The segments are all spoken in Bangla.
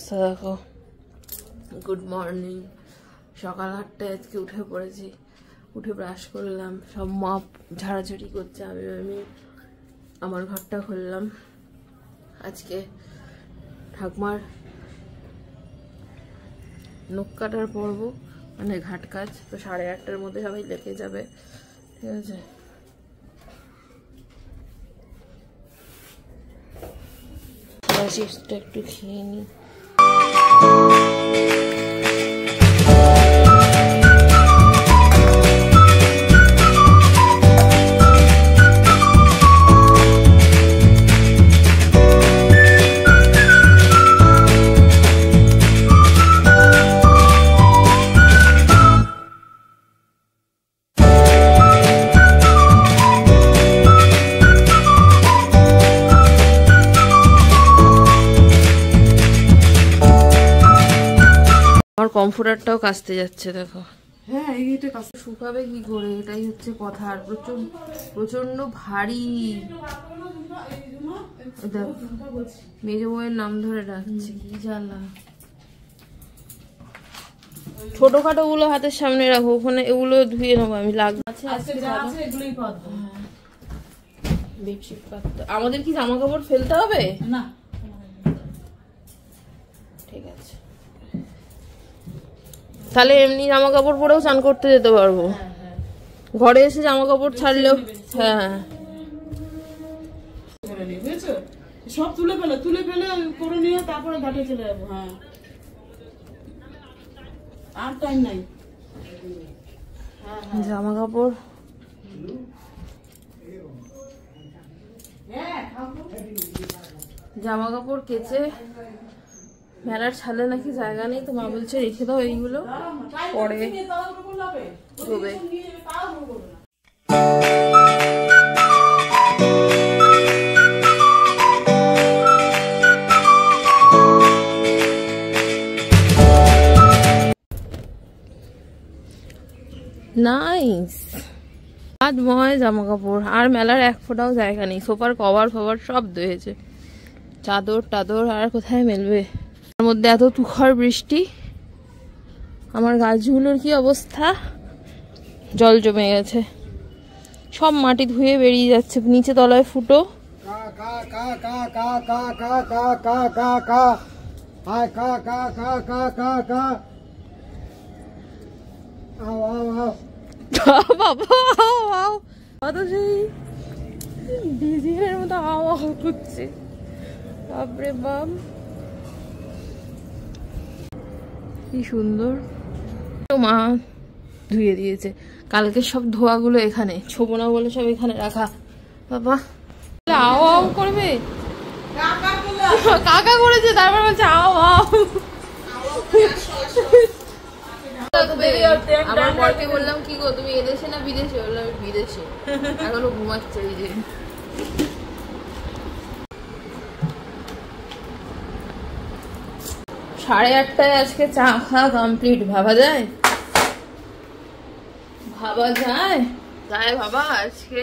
অবস্থা দেখো। Good morning. সকাল 8টায় আজকে উঠে পড়েছি, উঠে ব্রাশ করলাম, সব মপ ঝাড়াঝাড়ি করছে, আমি আমার ঘরটা খুললাম। আজকে ঠাকুমার নখ কাটার পর্ব, মানে ঘাট কাজ, তো 8:30টার মধ্যে সবাই লেগে যাবে, ঠিক আছে। চিপসটা একটু খেয়ে নিই। আমার কমফোর্টারটাও কাচতে যাচ্ছে দেখো। হ্যাঁ, এইটা কাচতে শুকাবে কি করে, এটাই হচ্ছে কথা। আর প্রচন্ড ভারী। মেজ বউয়ের নাম ধরে ডাকছে, কি জ্বালা। ছোটখাটো গুলো হাতের সামনে রাখো, ওখানে এগুলো ধুয়ে নেবো আমি। লাগবে বেডশিট পাততে। আমাদের কি জামা কাপড় ফেলতে হবে না? ঠিক আছে, তাহলে এমনি জামা কাপড় পরেও চান করতে যেতে পারবো। ঘরে এসে জামা কাপড় ছাড়লেও। হ্যাঁ, সব তুলে ফেলে করে নিয়ে তারপরে ঘাটে চলে যাবো। হ্যাঁ, আর টাইম নাই। জামা কাপড় কেচে মেলার ছালে নাকি জায়গা নেই, তো মা বলছে রেখে দাও এইগুলো, পরে ধোবে। নাইস ময় জামা কাপড়, আর মেলার এক ফোঁটাও জায়গা নেই। সোফার কভার ফভার সব ধুয়েছে, চাদর টাদর আর কোথায় মেলবে। তার মধ্যে এত তুষার বৃষ্টি, আমার গাছগুলোর কি অবস্থা, জল জমে গেছে, সব মাটি ধুয়ে বেরিয়ে যাচ্ছে, নিচে তলায় ফুটো। বাবা কত সেই ডিজিনের মতো আওয়া করছে, বাপরে বাপ কি সুন্দর। মা ধুয়ে দিয়েছে, কালকে সব ধোয়াগুলো এখানে ছোবো না বলে সব এখানে রাখা। বাবা আও আও করবে, কাকা করেছে, তারপর বলছে আও আও। আমার বরকে বললাম কি গো তুমি এদেশে না বিদেশে, বললাম আমি বিদেশে, এখনো ঘুমাচ্ছে। এই যে 8:30টায় আজকে চা খাওয়া কমপ্লিট। ভাবা যায় বাবা। আজকে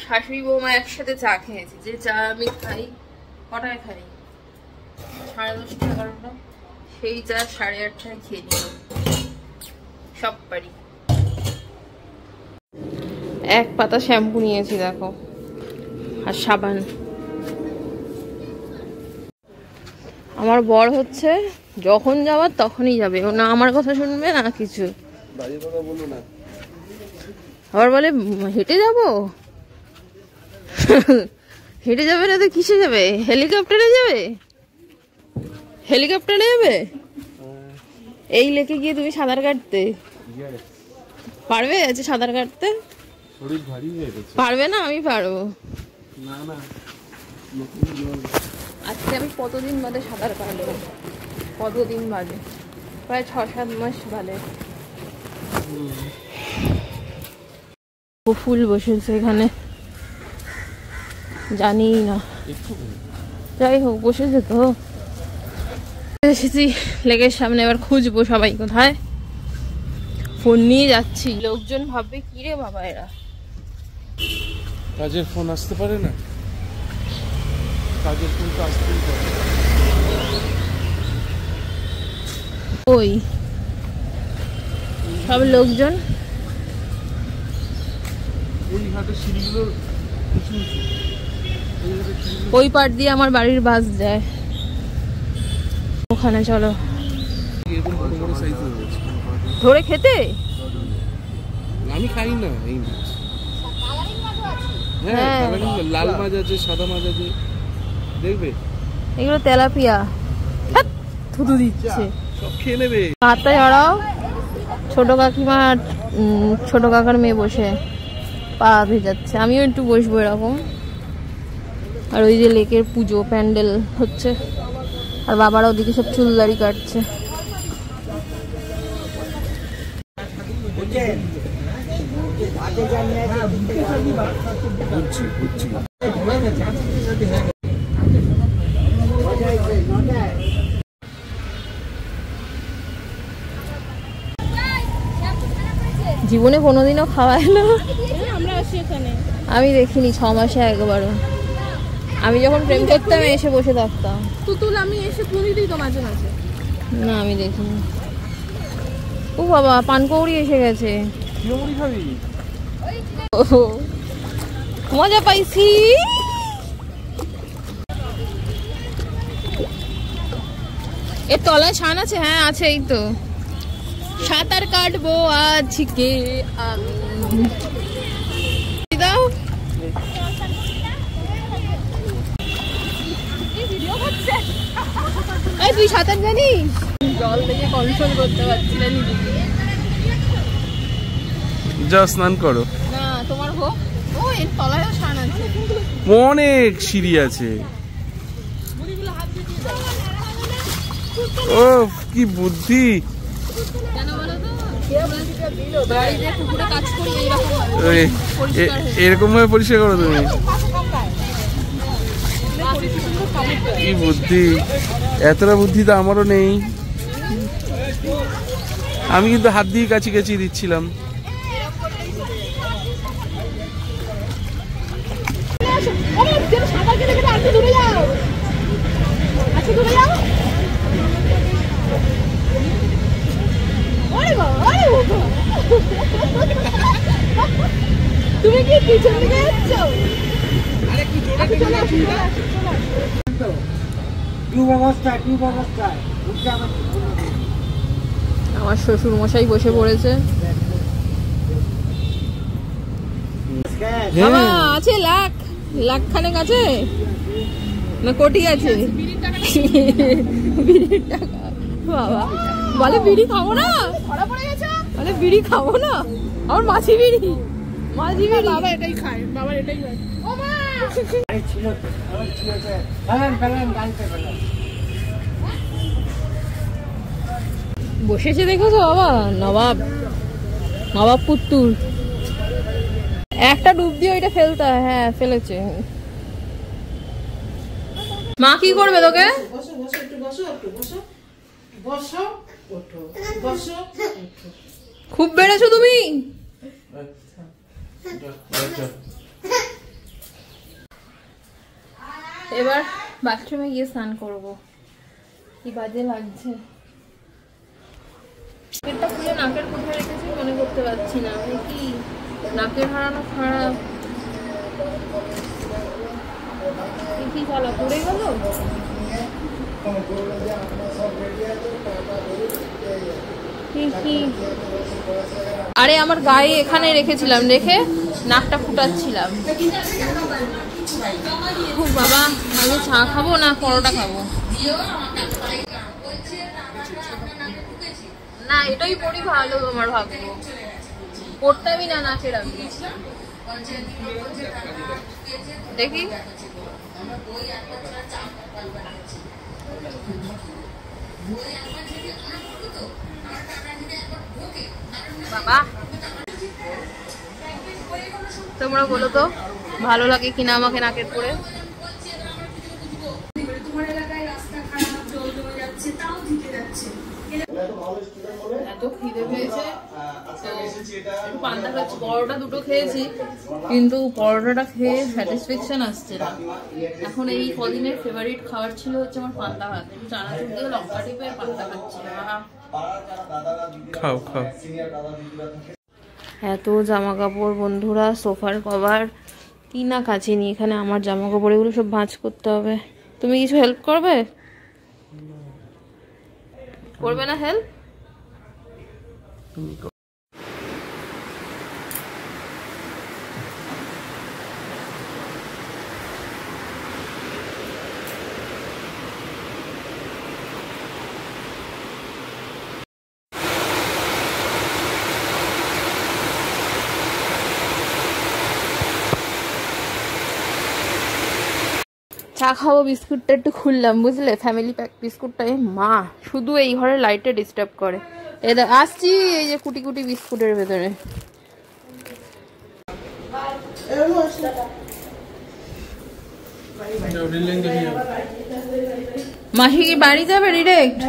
শাশুড়ি বৌমা একসাথে চা খেয়েছি, যে চা আমি খাই কটায় খাই 10:30 11টা, সেই চা 8:30টায় খেয়ে নিল সব পারি। এক পাতা শ্যাম্পু নিয়েছি দেখো, আর সাবান। আমার বর হচ্ছে যখন যাওয়ার তখনই যাবে, ও না আমার কথা শুনবে না কিছু। আবার বলে হেঁটে যাবো, হেঁটে যাবে না তো কিসে যাবে? হেলিকপ্টারে যাবে, হেলিকপ্টারে যাবে। এই লেকে গিয়ে তুমি সাঁতার কাটতে পারবে? আছে সাঁতার কাটতে পারবে না? আমি পারবো। আজকে আমি কতদিন বাদে সাঁতার কাটবো, কতদিন বাদে, প্রায় 6-7 মাস বাদে। ফুল বসেছে এখানে, জানি না, যাই হোক বসেছে তো। এসেছি লেকের সামনে, এবার খুঁজবো সবাই কোথায়। ফোন নিয়ে যাচ্ছি, লোকজন ভাববে কি রে বাবা এরা। কাজের ফোন আসতে পারে না, কাজের ফোন তো আসতেই পারে। ওই সব লোকজন ওই পার দিয়ে আমার বাড়ির বাস যায়, ওখানে চলো ধরে খেতে। আমি খাই না এই মাছ। হ্যাঁ লাল মাছ আছে, সাদা মাছ আছে, দেখবে এগুলো তেলাপিয়া। থুতু দিচ্ছে, সব খেয়ে নেবে। হাতটা জড়াও। ছোট কাকিমা ছোট কাকার মেয়ে বসে পা ভেজাচ্ছে, আমিও একটু বসবো এরকম। আর ওই যে লেকের পুজো প্যান্ডেল হচ্ছে, আর বাবারা ওদিকে সব চুলদাড়ি কাটছে। জীবনে কোনোদিনও খাওয়া এলো আমরা আসি এখানে, আমি দেখিনি 6 মাসে একবারও। আমি যখন প্রেম করতাম এসে বসে থাকতাম। তুতুল আমি এসে পুরি দিই তো মাঝে মাঝে। না আমি দেখিনি। ও বাবা পানকৌড়ি এসে গেছে। ওহো, মজা পাইছি। এর তলায় ছান আছে? হ্যাঁ আছে, এই তো। সাঁতার কাটবো আজকে আমি। দাও এই তুই সাঁতার জানিস? জল থেকে কন্ট্রোল করতে পারছি না নিজেকে। যা স্নান করো। না তোমার হোক। ও এর তলায়ও ছান আছে, অনেক সিঁড়ি আছে। ও কি বুদ্ধি! কেন বলো তো, বাড়িতে পুকুরে কাজ করি এইরকম এরকম ভাবে পরিষ্কার করো তুমি? কি বুদ্ধি! এতটা বুদ্ধি তো আমারও নেই। আমি কিন্তু হাত দিয়ে কাছি কাছি দিচ্ছিলাম। তুমি কি পিছন দিকে যাচ্ছ? আমার শ্বশুর মশাই বসে পড়েছে। বাবা আছে লাখ লাখ খানেক আছে না কোটি আছে? বিড়ির টাকা। বাবা বলে বিড়ি খাবো না, বলে বিড়ি খাবো না। আমার মাছি বিড়ি, মাঝি বিড়ি। বাবা এটাই খায়, বাবা এটাই খায়। ও মা বসেছে দেখেছো বাবা? নবাব, নবাব পুত্তুর। একটা ডুব দিয়ে ওইটা ফেলতে হয়। হ্যাঁ ফেলেছে। মা কি করবে তোকে? বসো বসো একটু বসো, একটু বসো বসো ওঠো, বসো খুব বেড়েছো তুমি। এবার বাথরুমে গিয়ে স্নান করবো। কি বাজে লাগছে। পেটটা খুলে নাকের কোথায় রেখেছি মনে করতে পারছি না। কি নাকের হারানো খারাপ। কি চালা পড়ে গেল? আরে আমার গায়ে এখানে রেখেছিলাম, রেখে নাকটা ফুটাচ্ছিলাম। বাবা আমি চা খাবো না পরোটা খাবো? না এটাই পড়ি ভালো, তোমার ভাগ্য। পড়তামই না নাকের আমি। দেখি বাবা তোমরা বলো তো ভালো লাগে কিনা আমাকে নাকের পরে? তোমার এলাকায় রাস্তা খারাপ, জল জমে যাচ্ছে, তাও দিতে যাচ্ছে। এত খিদে পেয়েছে তো একটু পান্তা খাচ্ছি। পরোটা দুটো খেয়েছি কিন্তু পরোটাটা খেয়ে স্যাটিসফ্যাকশন আসছে না। এখন এই কদিনের ফেভারিট খাবার ছিল হচ্ছে আমার পান্তা ভাত। চানাচুর দিয়ে লঙ্কা টিপে পান্তা খাচ্ছি। খাও খাও। এত জামা কাপড় বন্ধুরা, সোফার কভার কি না কাচিনি। এখানে আমার জামা কাপড় এগুলো সব ভাঁজ করতে হবে। তুমি কিছু হেল্প করবে? করবে না হেল্প? চা খাবো, বিস্কুটটা একটু খুললাম বুঝলে, ফ্যামিলি প্যাক বিস্কুটটা। মা শুধু এই ঘরের লাইটটা ডিস্টার্ব করে। আসছি এই যে কুটি কুটি বিস্কুটের ভেতরে। মাসি কি বাড়ি যাবে ডিরেক্ট?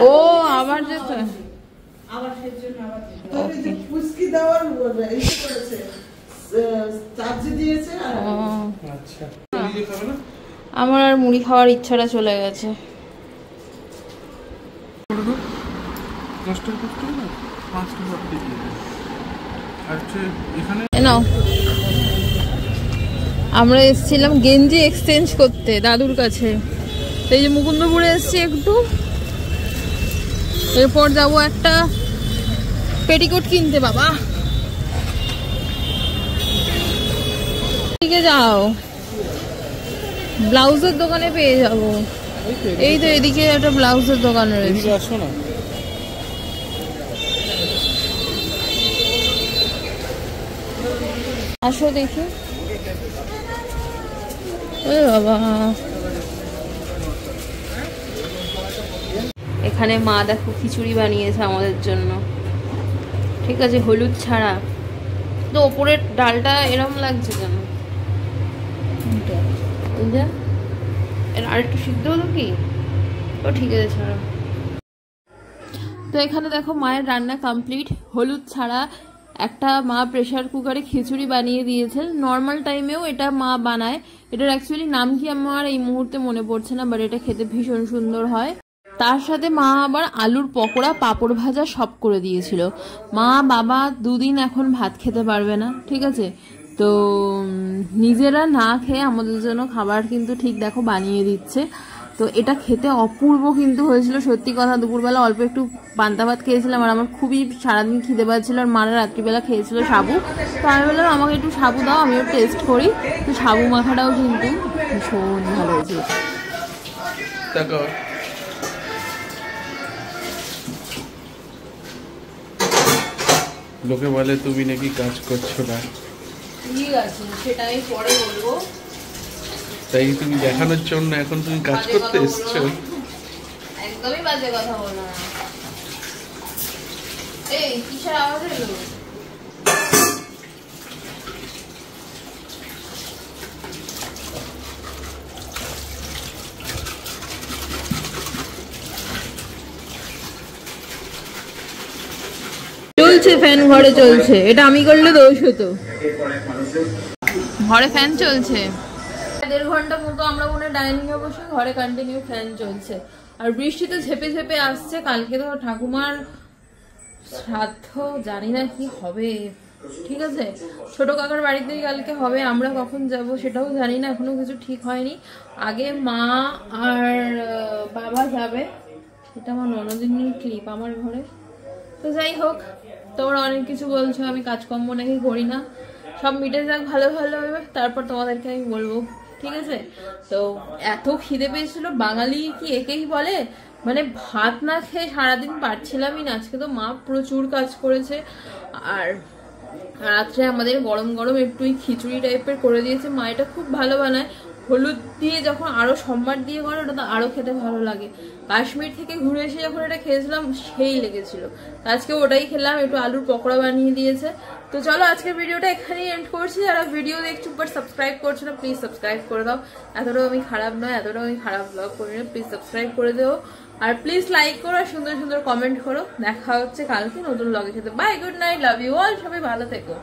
ও আবার যেতে আমার আর মুড়ি খাওয়ার ইচ্ছাটা চলে গেছে। আমরা এসেছিলাম গেঞ্জি এক্সচেঞ্জ করতে দাদুর কাছে। এই যে মুকুন্দপুরে এসছি একটু, এরপর যাবো একটা পেটিকোট কিনতে। বাবা ঠিক যাও, ব্লাউজের দোকানে পেয়ে যাবো। এই তো এদিকে একটা ব্লাউজের দোকান রয়েছে। আসো দেখি। বাবা এখানে মা দেখো খিচুড়ি বানিয়েছে আমাদের জন্য, ঠিক আছে, হলুদ ছাড়া। তো ওপরের ডালটা এরকম লাগছে কেন? আর একটু সিদ্ধ হলো কি? ও ঠিক আছে ছাড়া। তো এখানে দেখো মায়ের রান্না কমপ্লিট, হলুদ ছাড়া একটা মা প্রেসার কুকারে খিচুড়ি বানিয়ে দিয়েছে। নর্মাল টাইমেও এটা মা বানায়। এটার অ্যাকচুয়ালি নাম কি আমার এই মুহূর্তে মনে পড়ছে না, বাট এটা খেতে ভীষণ সুন্দর হয়। তার সাথে মা আবার আলুর পকোড়া, পাঁপড় ভাজা সব করে দিয়েছিল। মা বাবা দুদিন এখন ভাত খেতে পারবে না, ঠিক আছে, তো নিজেরা না খেয়ে আমাদের জন্য খাবার কিন্তু ঠিক দেখো বানিয়ে দিচ্ছে। তো এটা খেতে অপূর্ব কিন্তু হয়েছিল, সত্যি কথা। দুপুরবেলা অল্প একটু পান্তা ভাত খেয়েছিলাম আর আমার খুবই সারাদিন খিদে পাচ্ছিল। আর মারা রাত্রিবেলা খেয়েছিল সাবু, তো আমি বললাম আমাকে একটু সাবু দাও, আমিও টেস্ট করি। তো সাবু মাখাটাও কিন্তু ভীষণ ভালো হয়েছিল। লোকে বলে তুমি নাকি কাজ করছো না। ঠিক আছে সেটা আমি পরে বলবো। তাই তুমি দেখানোর জন্য এখন তুমি কাজ করতে এসছো? একদমই বাজে কথা বলো না। এই কিসের আওয়াজ এলো? চলছে ফ্যান, ঘরে চলছে। এটা আমি করলে দোষ হতো। ঘরে ফ্যান চলছে 1.5 ঘন্টা মতো। আমরা মনে ডাইনিং এ বসে, ঘরে কন্টিনিউ ফ্যান চলছে। আর বৃষ্টিতে ঝেপে ঝেপে আসছে। কালকে তো ঠাকুমার শ্রাদ্ধ, জানি না কি হবে, ঠিক আছে। ছোট কাকার বাড়িতেই কালকে হবে, আমরা কখন যাব সেটাও জানি না, এখনো কিছু ঠিক হয়নি। আগে মা আর বাবা যাবে। এটা আমার ননদিনীর ক্লিপ আমার ঘরে। তো যাই হোক, তোমরা অনেক কিছু বলছো আমি কাজকর্ম নাকি করি না। সব মিটে যাক ভালো ভালো হবে, তারপর তোমাদেরকে আমি বলবো, ঠিক আছে। তো এত খিদে পেয়েছিল, বাঙালি কি একেই বলে, মানে ভাত না খেয়ে সারাদিন পারছিলামই না। আজকে তো মা প্রচুর কাজ করেছে। আর রাত্রে আমাদের গরম গরম একটু খিচুড়ি টাইপের করে দিয়েছে। মা এটা খুব ভালো বানায়, হলুদ দিয়ে যখন আরো সম্বার দিয়ে করে ওটা তো আরো খেতে ভালো লাগে। কাশ্মীর থেকে ঘুরে এসে যখন এটা খেয়েছিলাম সেই লেগেছিল। আজকে ওটাই খেলাম, একটু আলুর পকোড়া বানিয়ে দিয়েছে। তো চলো আজকের ভিডিওটা এখানেই এন্ড করছি। যারা ভিডিও দেখছো বাট সাবস্ক্রাইব করছো না, প্লিজ সাবস্ক্রাইব করে দাও। এতটাও আমি খারাপ নয়, এতটাও আমি খারাপ ব্লগ করি না, প্লিজ সাবস্ক্রাইব করে দেও। আর প্লিজ লাইক করো আর সুন্দর সুন্দর কমেন্ট করো। দেখা হচ্ছে কালকে নতুন ব্লগের সাথে। Bye, good night, love you all, সবাই ভালো থেকো।